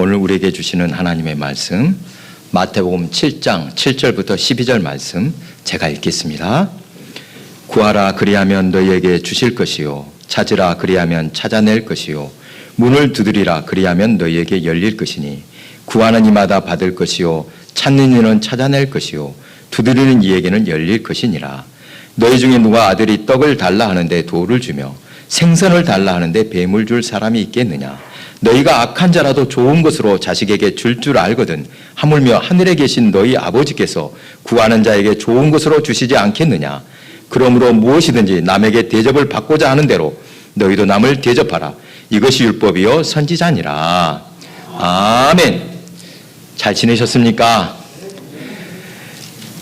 오늘 우리에게 주시는 하나님의 말씀 마태복음 7장 7절부터 12절 말씀 제가 읽겠습니다. 구하라 그리하면 너희에게 주실 것이요 찾으라 그리하면 찾아낼 것이요 문을 두드리라 그리하면 너희에게 열릴 것이니 구하는 이마다 받을 것이요 찾는 이는 찾아낼 것이요 두드리는 이에게는 열릴 것이니라. 너희 중에 누가 아들이 떡을 달라 하는데 돌을 주며 생선을 달라 하는데 뱀을 줄 사람이 있겠느냐. 너희가 악한 자라도 좋은 것으로 자식에게 줄 알거든 하물며 하늘에 계신 너희 아버지께서 구하는 자에게 좋은 것으로 주시지 않겠느냐. 그러므로 무엇이든지 남에게 대접을 받고자 하는 대로 너희도 남을 대접하라. 이것이 율법이요 선지자니라. 아멘. 잘 지내셨습니까?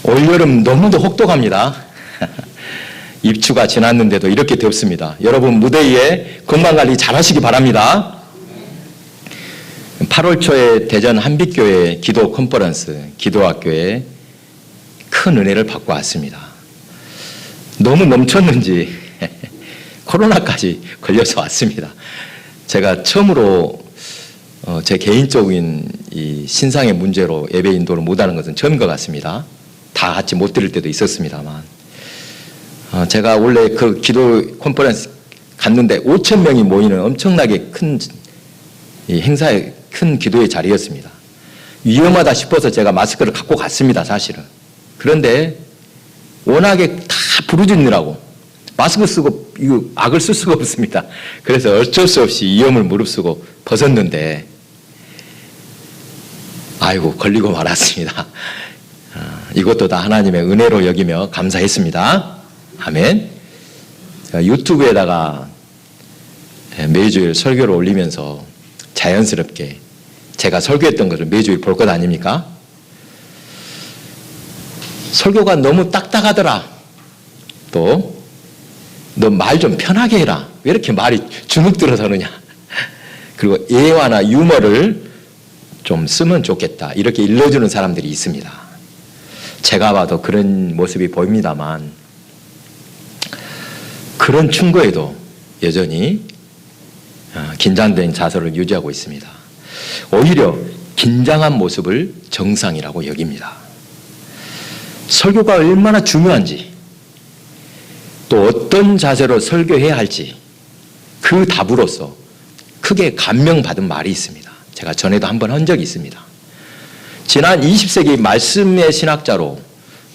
올여름 너무도 혹독합니다. 입추가 지났는데도 이렇게 덥습니다. 여러분 무대 위에 건강관리 잘 하시기 바랍니다. 8월 초에 대전 한빛교회 기도 컨퍼런스 기도학교에 큰 은혜를 받고 왔습니다. 너무 넘쳤는지 코로나까지 걸려서 왔습니다. 제가 처음으로 제 개인적인 이 신상의 문제로 예배 인도를 못하는 것은 처음인 것 같습니다. 다 같이 못 드릴 때도 있었습니다만 제가 원래 그 기도 컨퍼런스 갔는데 5,000명이 모이는 엄청나게 큰 이 행사에 큰 기도의 자리였습니다. 위험하다 싶어서 제가 마스크를 갖고 갔습니다, 사실은. 그런데 워낙에 다 부르짖느라고 마스크 쓰고 이거 악을 쓸 수가 없습니다. 그래서 어쩔 수 없이 위험을 무릅쓰고 벗었는데 아이고 걸리고 말았습니다. 이것도 다 하나님의 은혜로 여기며 감사했습니다. 아멘. 유튜브에다가 매주일 설교를 올리면서 자연스럽게 제가 설교했던 것을 매주일 볼 것 아닙니까? 설교가 너무 딱딱하더라. 또 너 말 좀 편하게 해라. 왜 이렇게 말이 주눅 들어서 그러냐. 그리고 예화나 유머를 좀 쓰면 좋겠다. 이렇게 일러주는 사람들이 있습니다. 제가 봐도 그런 모습이 보입니다만 그런 충고에도 여전히 긴장된 자세를 유지하고 있습니다. 오히려 긴장한 모습을 정상이라고 여깁니다. 설교가 얼마나 중요한지 또 어떤 자세로 설교해야 할지 그 답으로서 크게 감명받은 말이 있습니다. 제가 전에도 한번 한 적이 있습니다. 지난 20세기 말씀의 신학자로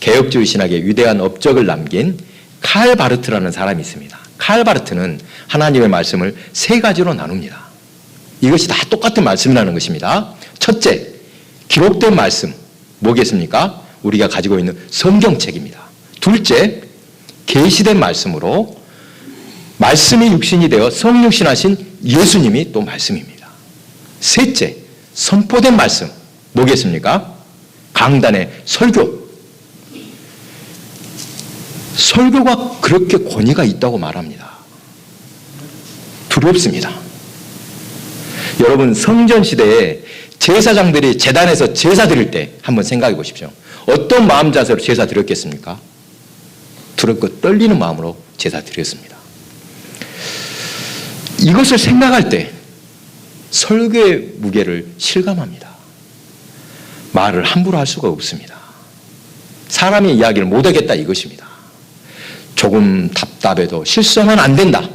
개혁주의 신학의 위대한 업적을 남긴 칼 바르트라는 사람이 있습니다. 칼 바르트는 하나님의 말씀을 세 가지로 나눕니다. 이것이 다 똑같은 말씀이라는 것입니다. 첫째, 기록된 말씀 뭐겠습니까? 우리가 가지고 있는 성경책입니다. 둘째, 계시된 말씀으로 말씀이 육신이 되어 성육신하신 예수님이 또 말씀입니다. 셋째, 선포된 말씀 뭐겠습니까? 강단의 설교. 설교가 그렇게 권위가 있다고 말합니다. 두렵습니다. 여러분 성전 시대에 제사장들이 제단에서 제사 드릴 때 한번 생각해 보십시오. 어떤 마음 자세로 제사 드렸겠습니까? 두렵고 떨리는 마음으로 제사 드렸습니다. 이것을 생각할 때 설교의 무게를 실감합니다. 말을 함부로 할 수가 없습니다. 사람의 이야기를 못하겠다 이것입니다. 조금 답답해도 실수하면 안 된다.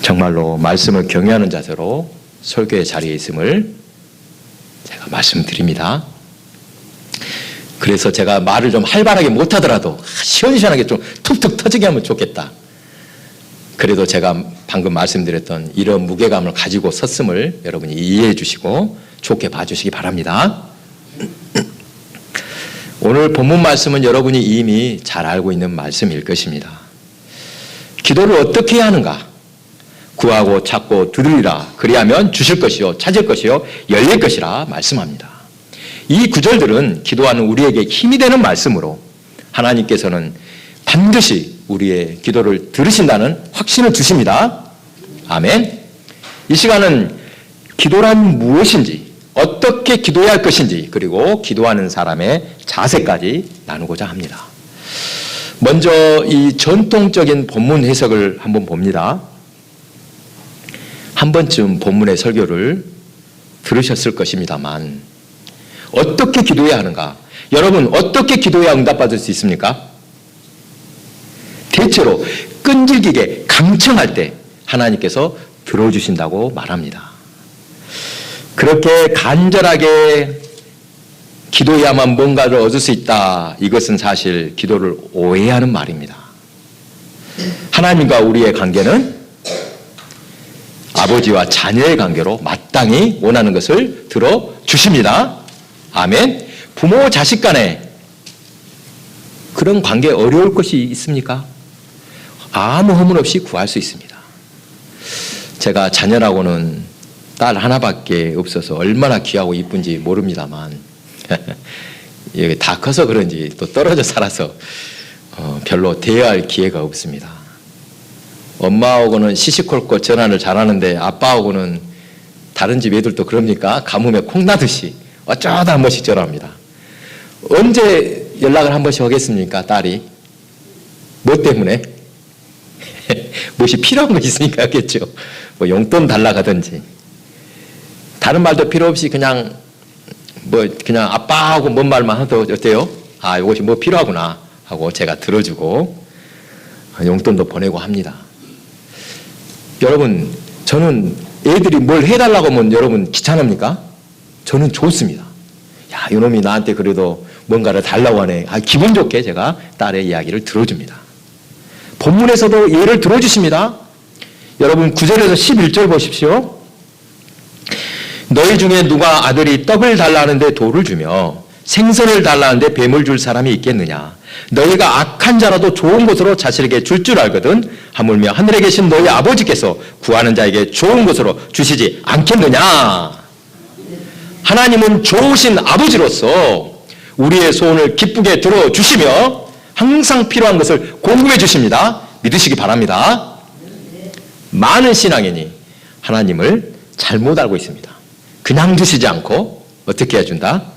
정말로 말씀을 경외하는 자세로 설교의 자리에 있음을 제가 말씀드립니다. 그래서 제가 말을 좀 활발하게 못하더라도 시원시원하게 좀 툭툭 터지게 하면 좋겠다. 그래도 제가 방금 말씀드렸던 이런 무게감을 가지고 섰음을 여러분이 이해해 주시고 좋게 봐주시기 바랍니다. 오늘 본문 말씀은 여러분이 이미 잘 알고 있는 말씀일 것입니다. 기도를 어떻게 해야 하는가? 구하고 찾고 두드리라. 그리하면 주실 것이요 찾을 것이요 열릴 것이라 말씀합니다. 이 구절들은 기도하는 우리에게 힘이 되는 말씀으로 하나님께서는 반드시 우리의 기도를 들으신다는 확신을 주십니다. 아멘. 이 시간은 기도란 무엇인지 어떻게 기도해야 할 것인지 그리고 기도하는 사람의 자세까지 나누고자 합니다. 먼저 이 전통적인 본문 해석을 한번 봅니다. 한 번쯤 본문의 설교를 들으셨을 것입니다만 어떻게 기도해야 하는가? 여러분 어떻게 기도해야 응답받을 수 있습니까? 대체로 끈질기게 강청할 때 하나님께서 들어주신다고 말합니다. 그렇게 간절하게 기도해야만 뭔가를 얻을 수 있다. 이것은 사실 기도를 오해하는 말입니다. 하나님과 우리의 관계는 아버지와 자녀의 관계로 마땅히 원하는 것을 들어주십니다. 아멘. 부모 자식 간에 그런 관계 어려울 것이 있습니까? 아무 허물 없이 구할 수 있습니다. 제가 자녀라고는 딸 하나밖에 없어서 얼마나 귀하고 이쁜지 모릅니다만 여기 다 커서 그런지 또 떨어져 살아서 별로 대화할 기회가 없습니다. 엄마하고는 시시콜콜 전화를 잘하는데 아빠하고는 다른 집 애들도 그럽니까? 가뭄에 콩나듯이 어쩌다 한 번씩 전화합니다. 언제 연락을 한 번씩 하겠습니까? 딸이 뭐 때문에? 무엇이 필요한 거 있으니까 하겠죠. 뭐 용돈 달라 가든지 다른 말도 필요 없이 그냥 그냥 아빠하고 뭔 말만 해도 어때요? 아, 이것이 뭐 필요하구나 하고 제가 들어주고 용돈도 보내고 합니다. 여러분, 저는 애들이 뭘 해달라고 하면 여러분 귀찮습니까? 저는 좋습니다. 야, 이놈이 나한테 그래도 뭔가를 달라고 하네. 아, 기분 좋게 제가 딸의 이야기를 들어줍니다. 본문에서도 예를 들어주십니다. 여러분 9절에서 11절 보십시오. 너희 중에 누가 아들이 떡을 달라는데 돌을 주며 생선을 달라는데 뱀을 줄 사람이 있겠느냐? 너희가 악한 자라도 좋은 것으로 자식에게 줄 알거든 하물며 하늘에 계신 너희 아버지께서 구하는 자에게 좋은 것으로 주시지 않겠느냐? 하나님은 좋으신 아버지로서 우리의 소원을 기쁘게 들어주시며 항상 필요한 것을 공급해 주십니다. 믿으시기 바랍니다. 많은 신앙인이 하나님을 잘못 알고 있습니다. 그냥 주시지 않고 어떻게 해준다?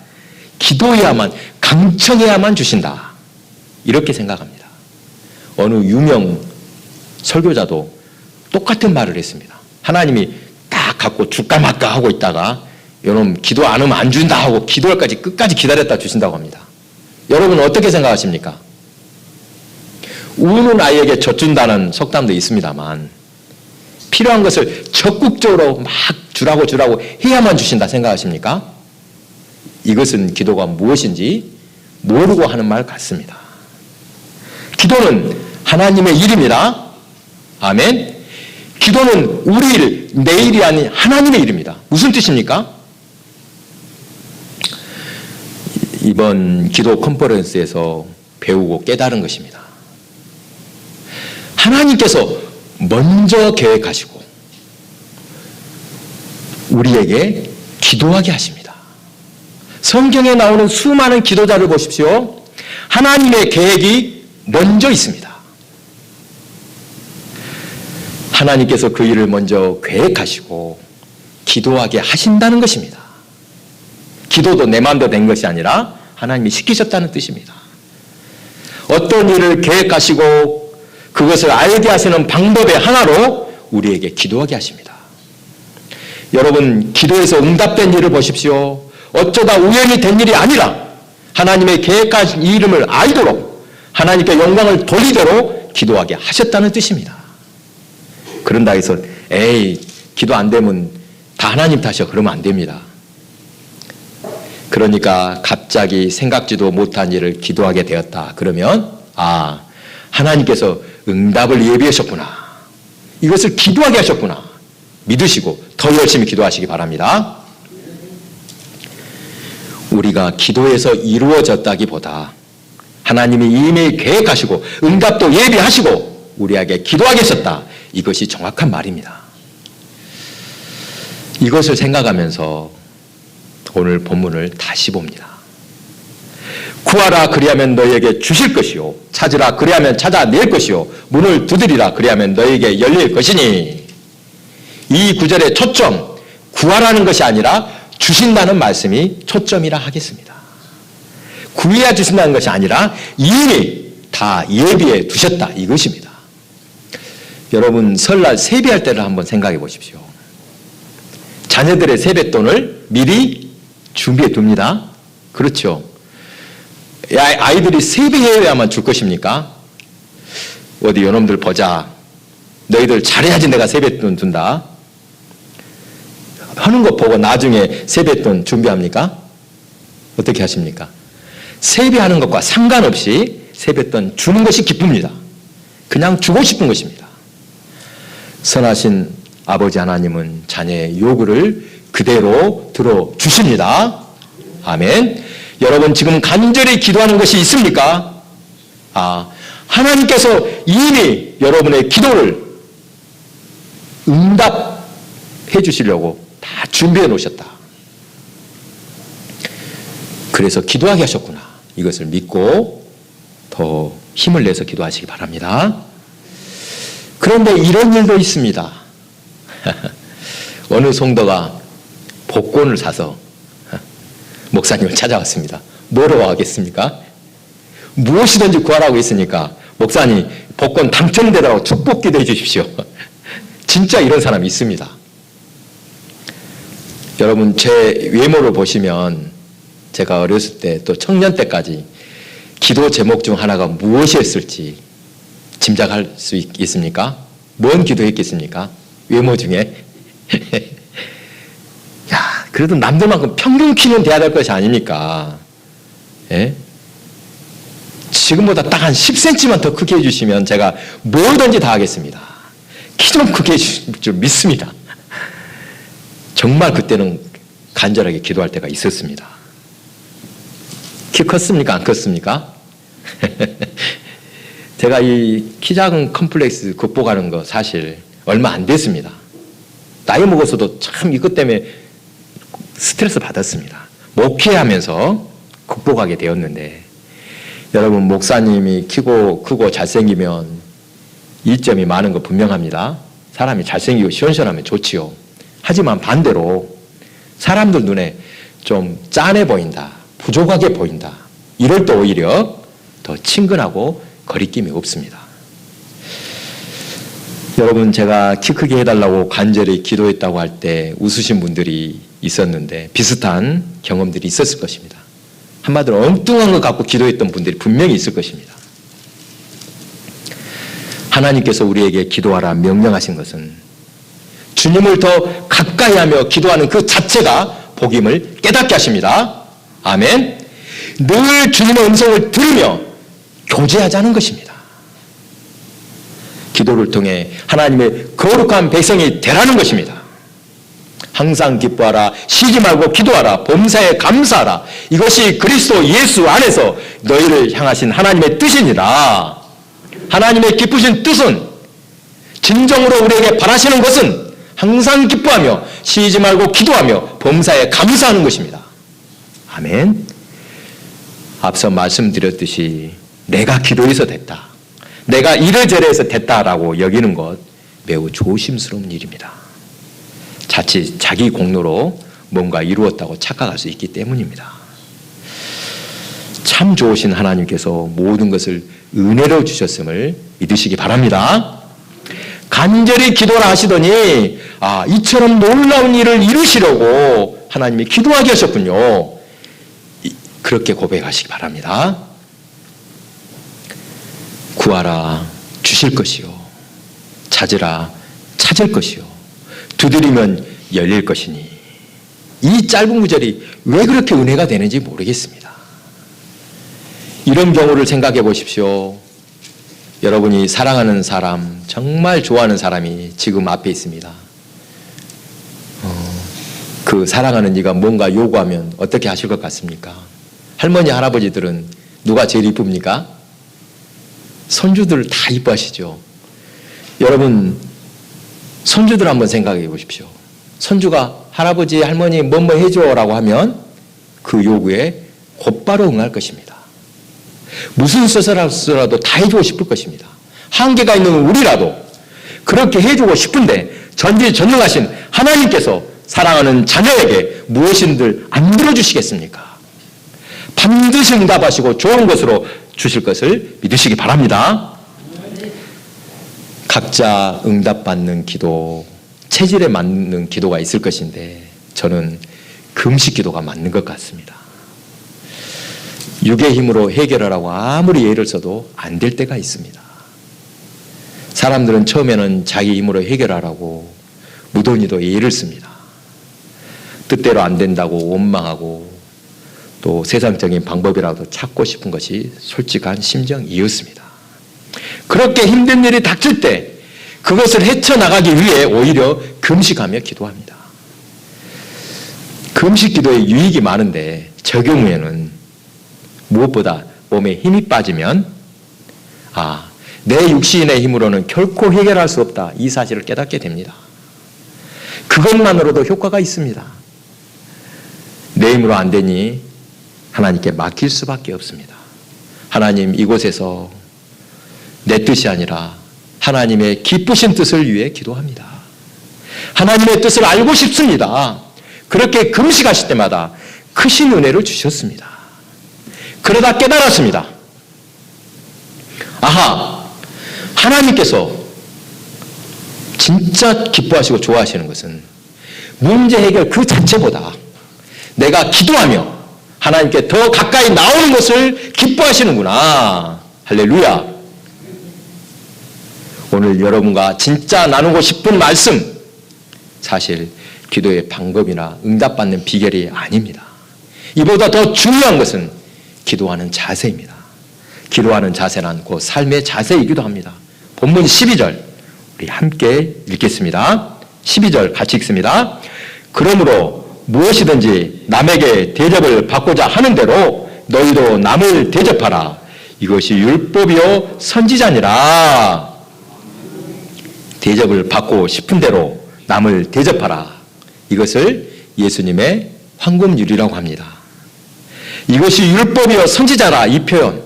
기도해야만, 강청해야만 주신다. 이렇게 생각합니다. 어느 유명 설교자도 똑같은 말을 했습니다. 하나님이 딱 갖고 줄까 말까 하고 있다가 여러분 기도 안 하면 안 준다 하고 기도할까지 끝까지 기다렸다 주신다고 합니다. 여러분 어떻게 생각하십니까? 우는 아이에게 젖준다는 속담도 있습니다만 필요한 것을 적극적으로 막 주라고 해야만 주신다 생각하십니까? 이것은 기도가 무엇인지 모르고 하는 말 같습니다. 기도는 하나님의 일입니다. 아멘. 기도는 우리 일, 내 일이 아닌 하나님의 일입니다. 무슨 뜻입니까? 이번 기도 컨퍼런스에서 배우고 깨달은 것입니다. 하나님께서 먼저 계획하시고 우리에게 기도하게 하십니다. 성경에 나오는 수많은 기도자를 보십시오. 하나님의 계획이 먼저 있습니다. 하나님께서 그 일을 먼저 계획하시고 기도하게 하신다는 것입니다. 기도도 내 마음대로 된 것이 아니라 하나님이 시키셨다는 뜻입니다. 어떤 일을 계획하시고 그것을 알게 하시는 방법의 하나로 우리에게 기도하게 하십니다. 여러분, 기도에서 응답된 일을 보십시오. 어쩌다 우연히 된 일이 아니라 하나님의 계획하신 이 이름을 알도록 하나님께 영광을 돌리도록 기도하게 하셨다는 뜻입니다. 그런다 해서 에이, 기도 안 되면 다 하나님 탓이야 그러면 안 됩니다. 그러니까 갑자기 생각지도 못한 일을 기도하게 되었다. 그러면 하나님께서 응답을 예비하셨구나. 이것을 기도하게 하셨구나. 믿으시고 더 열심히 기도하시기 바랍니다. 우리가 기도에서 이루어졌다기보다 하나님이 이미 계획하시고 응답도 예비하시고 우리에게 기도하게 하셨다. 이것이 정확한 말입니다. 이것을 생각하면서 오늘 본문을 다시 봅니다. 구하라 그리하면 너희에게 주실 것이요 찾으라 그리하면 찾아낼 것이요 문을 두드리라 그리하면 너희에게 열릴 것이니 이 구절의 초점 구하라는 것이 아니라 주신다는 말씀이 초점이라 하겠습니다. 구해야 주신다는 것이 아니라 이미 다 예비해 두셨다 이것입니다. 여러분 설날 세배할 때를 한번 생각해 보십시오. 자녀들의 세뱃돈을 미리 준비해 둡니다. 그렇죠. 아이들이 세배해야만 줄 것입니까? 어디 요놈들 보자. 너희들 잘해야지 내가 세뱃돈 준다. 하는 거 보고 나중에 세뱃돈 준비합니까? 어떻게 하십니까? 세배하는 것과 상관없이 세뱃돈 주는 것이 기쁩니다. 그냥 주고 싶은 것입니다. 선하신 아버지 하나님은 자녀의 요구를 그대로 들어주십니다. 아멘. 여러분 지금 간절히 기도하는 것이 있습니까? 하나님께서 이미 여러분의 기도를 응답해 주시려고 다 준비해 놓으셨다. 그래서 기도하게 하셨구나. 이것을 믿고 더 힘을 내서 기도하시기 바랍니다. 그런데 이런 일도 있습니다. 어느 성도가 복권을 사서 목사님을 찾아왔습니다. 뭐라고 하겠습니까? 무엇이든지 구하라고 했으니까 목사님 복권 당첨되라고 축복 기도해 주십시오. 진짜 이런 사람이 있습니다. 여러분 제 외모를 보시면 제가 어렸을 때 또 청년 때까지 기도 제목 중 하나가 무엇이었을지 짐작할 수 있습니까? 뭔 기도했겠습니까? 외모 중에. 야, 그래도 남들만큼 평균 키는 돼야 될 것이 아니니까. 예? 지금보다 딱 한 10cm만 더 크게 해주시면 제가 뭐든지 다 하겠습니다. 키 좀 크게 해주실 줄 믿습니다. 정말 그때는 간절하게 기도할 때가 있었습니다. 키 컸습니까? 안 컸습니까? 제가 이 키 작은 컴플렉스 극복하는 거 사실 얼마 안 됐습니다. 나이 먹어서도 참 이것 때문에 스트레스 받았습니다. 목회하면서 극복하게 되었는데 여러분 목사님이 키고 크고 잘생기면 이점이 많은 거 분명합니다. 사람이 잘생기고 시원시원하면 좋지요. 하지만 반대로 사람들 눈에 좀 짠해 보인다, 부족하게 보인다, 이럴 때 오히려 더 친근하고 거리낌이 없습니다. 여러분 제가 키 크게 해달라고 간절히 기도했다고 할 때 웃으신 분들이 있었는데 비슷한 경험들이 있었을 것입니다. 한마디로 엉뚱한 거 갖고 기도했던 분들이 분명히 있을 것입니다. 하나님께서 우리에게 기도하라 명령하신 것은 주님을 더 가까이 하며 기도하는 그 자체가 복임을 깨닫게 하십니다. 아멘. 늘 주님의 음성을 들으며 교제하자는 것입니다. 기도를 통해 하나님의 거룩한 백성이 되라는 것입니다. 항상 기뻐하라, 쉬지 말고 기도하라, 범사에 감사하라. 이것이 그리스도 예수 안에서 너희를 향하신 하나님의 뜻이니라. 하나님의 기쁘신 뜻은 진정으로 우리에게 바라시는 것은 항상 기뻐하며 쉬지 말고 기도하며 범사에 감사하는 것입니다. 아멘. 앞서 말씀드렸듯이 내가 기도해서 됐다, 내가 이래저래해서 됐다라고 여기는 것 매우 조심스러운 일입니다. 자칫 자기 공로로 뭔가 이루었다고 착각할 수 있기 때문입니다. 참 좋으신 하나님께서 모든 것을 은혜로 주셨음을 믿으시기 바랍니다. 간절히 기도를 하시더니 이처럼 놀라운 일을 이루시려고 하나님이 기도하게 하셨군요. 그렇게 고백하시기 바랍니다. 구하라 주실 것이요, 찾으라 찾을 것이요, 두드리면 열릴 것이니. 이 짧은 구절이 왜 그렇게 은혜가 되는지 모르겠습니다. 이런 경우를 생각해 보십시오. 여러분이 사랑하는 사람, 정말 좋아하는 사람이 지금 앞에 있습니다. 그 사랑하는 이가 뭔가 요구하면 어떻게 하실 것 같습니까? 할머니, 할아버지들은 누가 제일 이쁩니까? 손주들 다 이뻐하시죠. 여러분 손주들 한번 생각해 보십시오. 손주가 할아버지, 할머니 뭐뭐 해줘라고 하면 그 요구에 곧바로 응할 것입니다. 무슨 수서라도 다 해주고 싶을 것입니다. 한계가 있는 우리라도 그렇게 해주고 싶은데 전지전능하신 하나님께서 사랑하는 자녀에게 무엇인들 안 들어주시겠습니까? 반드시 응답하시고 좋은 것으로 주실 것을 믿으시기 바랍니다. 각자 응답받는 기도, 체질에 맞는 기도가 있을 것인데 저는 금식 기도가 맞는 것 같습니다. 육의 힘으로 해결하라고 아무리 예를 써도 안 될 때가 있습니다. 사람들은 처음에는 자기 힘으로 해결하라고 무던히도 예를 씁니다. 뜻대로 안 된다고 원망하고 또 세상적인 방법이라도 찾고 싶은 것이 솔직한 심정이었습니다. 그렇게 힘든 일이 닥칠 때 그것을 헤쳐나가기 위해 오히려 금식하며 기도합니다. 금식 기도에 유익이 많은데 저 경우에는 무엇보다 몸에 힘이 빠지면 내 육신의 힘으로는 결코 해결할 수 없다, 이 사실을 깨닫게 됩니다. 그것만으로도 효과가 있습니다. 내 힘으로 안 되니 하나님께 맡길 수밖에 없습니다. 하나님, 이곳에서 내 뜻이 아니라 하나님의 기쁘신 뜻을 위해 기도합니다. 하나님의 뜻을 알고 싶습니다. 그렇게 금식하실 때마다 크신 은혜를 주셨습니다. 그러다 깨달았습니다. 하나님께서 진짜 기뻐하시고 좋아하시는 것은 문제 해결 그 자체보다 내가 기도하며 하나님께 더 가까이 나오는 것을 기뻐하시는구나. 할렐루야. 오늘 여러분과 진짜 나누고 싶은 말씀, 사실 기도의 방법이나 응답받는 비결이 아닙니다. 이보다 더 중요한 것은 기도하는 자세입니다. 기도하는 자세란 그 삶의 자세이기도 합니다. 본문 12절 우리 함께 읽겠습니다. 12절 같이 읽습니다. 그러므로 무엇이든지 남에게 대접을 받고자 하는 대로 너희도 남을 대접하라. 이것이 율법이요 선지자니라. 대접을 받고 싶은 대로 남을 대접하라. 이것을 예수님의 황금률이라고 합니다. 이것이 율법이요 선지자라, 이 표현,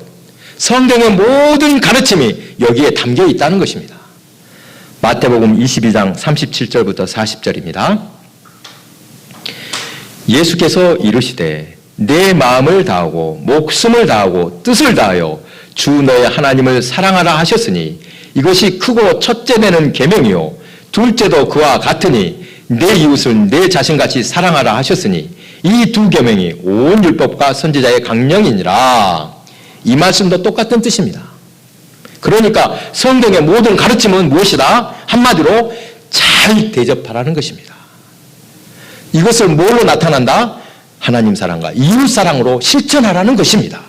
성경의 모든 가르침이 여기에 담겨 있다는 것입니다. 마태복음 22장 37절부터 40절입니다. 예수께서 이르시되 내 마음을 다하고 목숨을 다하고 뜻을 다하여 주 너의 하나님을 사랑하라 하셨으니 이것이 크고 첫째 되는 계명이요 둘째도 그와 같으니 내 이웃을 내 자신같이 사랑하라 하셨으니 이 두 계명이 온 율법과 선지자의 강령이니라. 이 말씀도 똑같은 뜻입니다. 그러니까 성경의 모든 가르침은 무엇이다? 한마디로 잘 대접하라는 것입니다. 이것을 뭘로 나타난다? 하나님 사랑과 이웃 사랑으로 실천하라는 것입니다.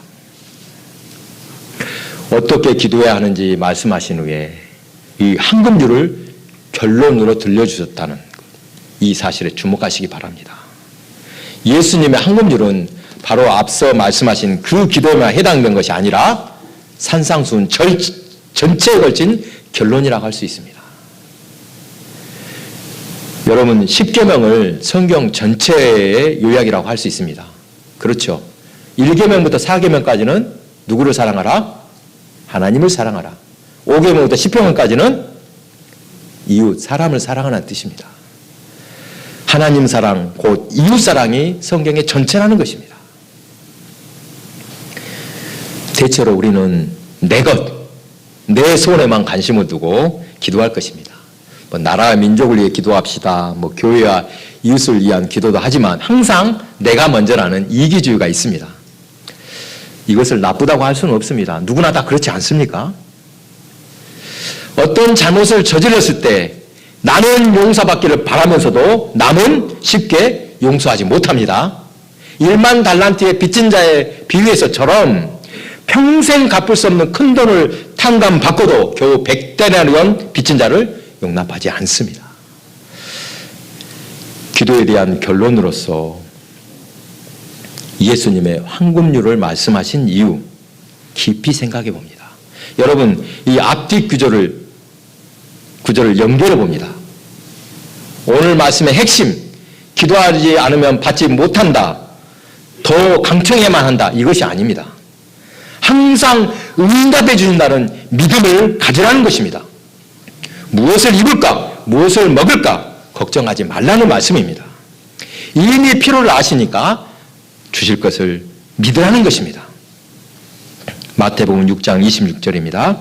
어떻게 기도해야 하는지 말씀하신 후에 이 황금률을 결론으로 들려주셨다는 이 사실에 주목하시기 바랍니다. 예수님의 황금률은 바로 앞서 말씀하신 그 기도에만 해당된 것이 아니라 산상수훈 전체에 걸친 결론이라고 할 수 있습니다. 여러분, 10계명을 성경 전체의 요약이라고 할 수 있습니다. 그렇죠. 1계명부터 4계명까지는 누구를 사랑하라? 하나님을 사랑하라. 5계명부터 10계명까지는 이웃, 사람을 사랑하라는 뜻입니다. 하나님 사랑, 곧 이웃 사랑이 성경의 전체라는 것입니다. 대체로 우리는 내 것, 내 소원에만 관심을 두고 기도할 것입니다. 나라와 민족을 위해 기도합시다. 교회와 이웃을 위한 기도도 하지만 항상 내가 먼저라는 이기주의가 있습니다. 이것을 나쁘다고 할 수는 없습니다. 누구나 다 그렇지 않습니까? 어떤 잘못을 저질렀을 때 나는 용서받기를 바라면서도 남은 쉽게 용서하지 못합니다. 1만 달란트의 빚진 자의 비유에서처럼 평생 갚을 수 없는 큰 돈을 탕감받고도 겨우 100데나리온 빚진 자를 용납하지 않습니다. 기도에 대한 결론으로서 예수님의 황금률을 말씀하신 이유 깊이 생각해 봅니다. 여러분, 이 앞뒤 구절을 연결해 봅니다. 오늘 말씀의 핵심, 기도하지 않으면 받지 못한다, 더 강청해야만 한다, 이것이 아닙니다. 항상 응답해 주신다는 믿음을 가지라는 것입니다. 무엇을 입을까, 무엇을 먹을까 걱정하지 말라는 말씀입니다. 이미 필요를 아시니까 주실 것을 믿으라는 것입니다. 마태복음 6장 26절입니다.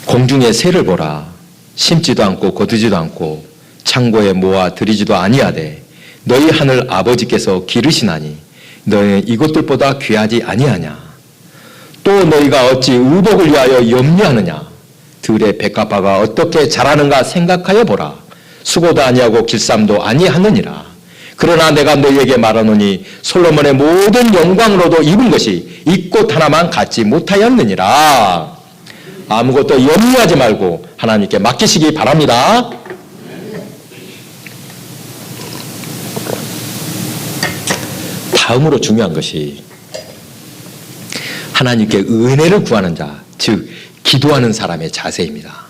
공중의 새를 보라. 심지도 않고 거두지도 않고 창고에 모아 들이지도 아니하되 너희 하늘 아버지께서 기르시나니 너희는 이것들보다 귀하지 아니하냐. 또 너희가 어찌 의복을 위하여 염려하느냐. 들의 백합화가 어떻게 자라는가 생각하여 보라. 수고도 아니하고 길쌈도 아니하느니라. 그러나 내가 너희에게 말하노니 솔로몬의 모든 영광으로도 입은 것이 이 꽃 하나만 갖지 못하였느니라. 아무것도 염려하지 말고 하나님께 맡기시기 바랍니다. 다음으로 중요한 것이 하나님께 은혜를 구하는 자, 즉 기도하는 사람의 자세입니다.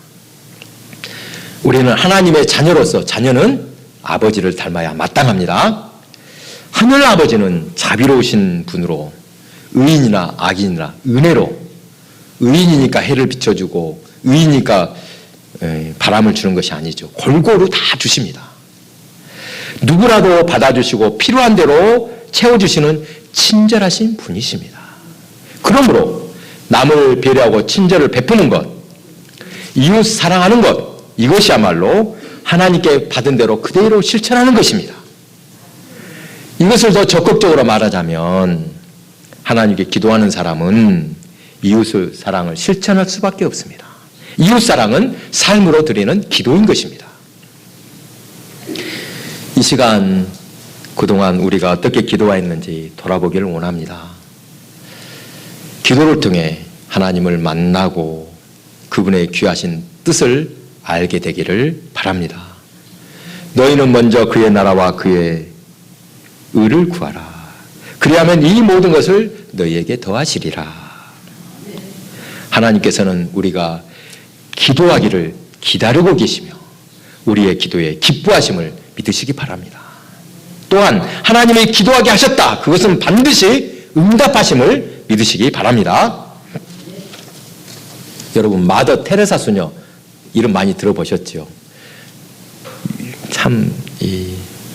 우리는 하나님의 자녀로서 자녀는 아버지를 닮아야 마땅합니다. 하늘 아버지는 자비로우신 분으로 의인이나 악인이나 은혜로, 의인이니까 해를 비춰주고 의인이니까 바람을 주는 것이 아니죠. 골고루 다 주십니다. 누구라도 받아주시고 필요한 대로 채워주시는 친절하신 분이십니다. 그러므로 남을 배려하고 친절을 베푸는 것, 이웃 사랑하는 것, 이것이야말로 하나님께 받은 대로 그대로 실천하는 것입니다. 이것을 더 적극적으로 말하자면 하나님께 기도하는 사람은 이웃의 사랑을 실천할 수밖에 없습니다. 이웃 사랑은 삶으로 드리는 기도인 것입니다. 이 시간 그동안 우리가 어떻게 기도했는지 돌아보기를 원합니다. 기도를 통해 하나님을 만나고 그분의 귀하신 뜻을 알게 되기를 바랍니다. 너희는 먼저 그의 나라와 그의 의를 구하라. 그리하면 이 모든 것을 너희에게 더하시리라. 하나님께서는 우리가 기도하기를 기다리고 계시며 우리의 기도에 기뻐하심을 믿으시기 바랍니다. 또한 하나님이 기도하게 하셨다. 그것은 반드시 응답하심을 믿으시기 바랍니다. 여러분, 마더 테레사 수녀 이름 많이 들어보셨죠? 참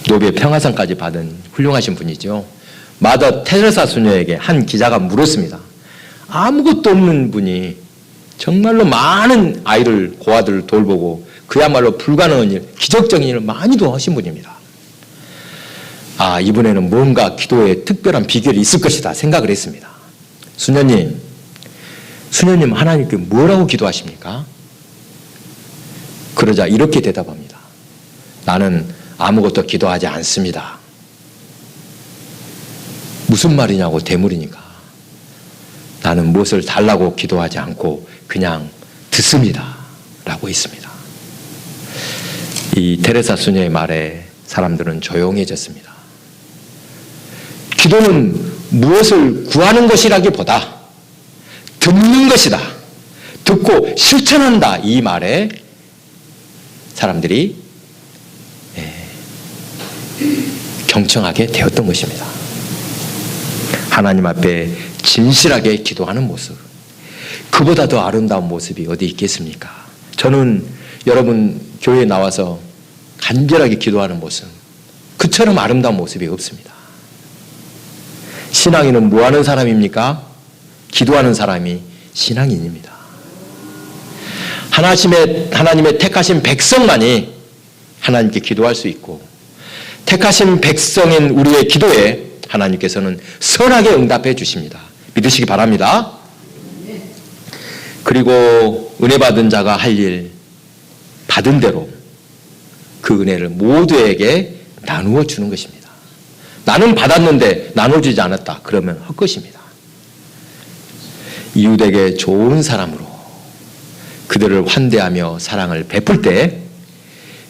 노벨 평화상까지 받은 훌륭하신 분이죠. 마더 테레사 수녀에게 한 기자가 물었습니다. 아무것도 없는 분이 정말로 많은 아이를, 고아들을 돌보고 그야말로 불가능한 일, 기적적인 일을 많이 도와하신 분입니다. 아, 이분에는 뭔가 기도에 특별한 비결이 있을 것이다 생각을 했습니다. 수녀님 하나님께 뭐라고 기도하십니까? 그러자 이렇게 대답합니다. 나는 아무것도 기도하지 않습니다. 무슨 말이냐고 대물이니까. 나는 무엇을 달라고 기도하지 않고 그냥 듣습니다. 라고 했습니다. 이 테레사 수녀의 말에 사람들은 조용해졌습니다. 기도는 무엇을 구하는 것이라기보다 듣는 것이다. 듣고 실천한다. 이 말에 사람들이 경청하게 되었던 것입니다. 하나님 앞에 진실하게 기도하는 모습, 그보다 더 아름다운 모습이 어디 있겠습니까? 저는 여러분 교회에 나와서 간절하게 기도하는 모습, 그처럼 아름다운 모습이 없습니다. 신앙인은 뭐 하는 사람입니까? 기도하는 사람이 신앙인입니다. 하나님의 택하신 백성만이 하나님께 기도할 수 있고, 택하신 백성인 우리의 기도에 하나님께서는 선하게 응답해 주십니다. 믿으시기 바랍니다. 그리고 은혜 받은 자가 할 일, 받은 대로 그 은혜를 모두에게 나누어 주는 것입니다. 나는 받았는데 나눠주지 않았다. 그러면 헛것입니다. 이웃에게 좋은 사람으로 그들을 환대하며 사랑을 베풀 때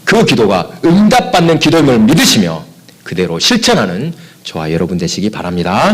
그 기도가 응답받는 기도임을 믿으시며 그대로 실천하는 저와 여러분 되시기 바랍니다.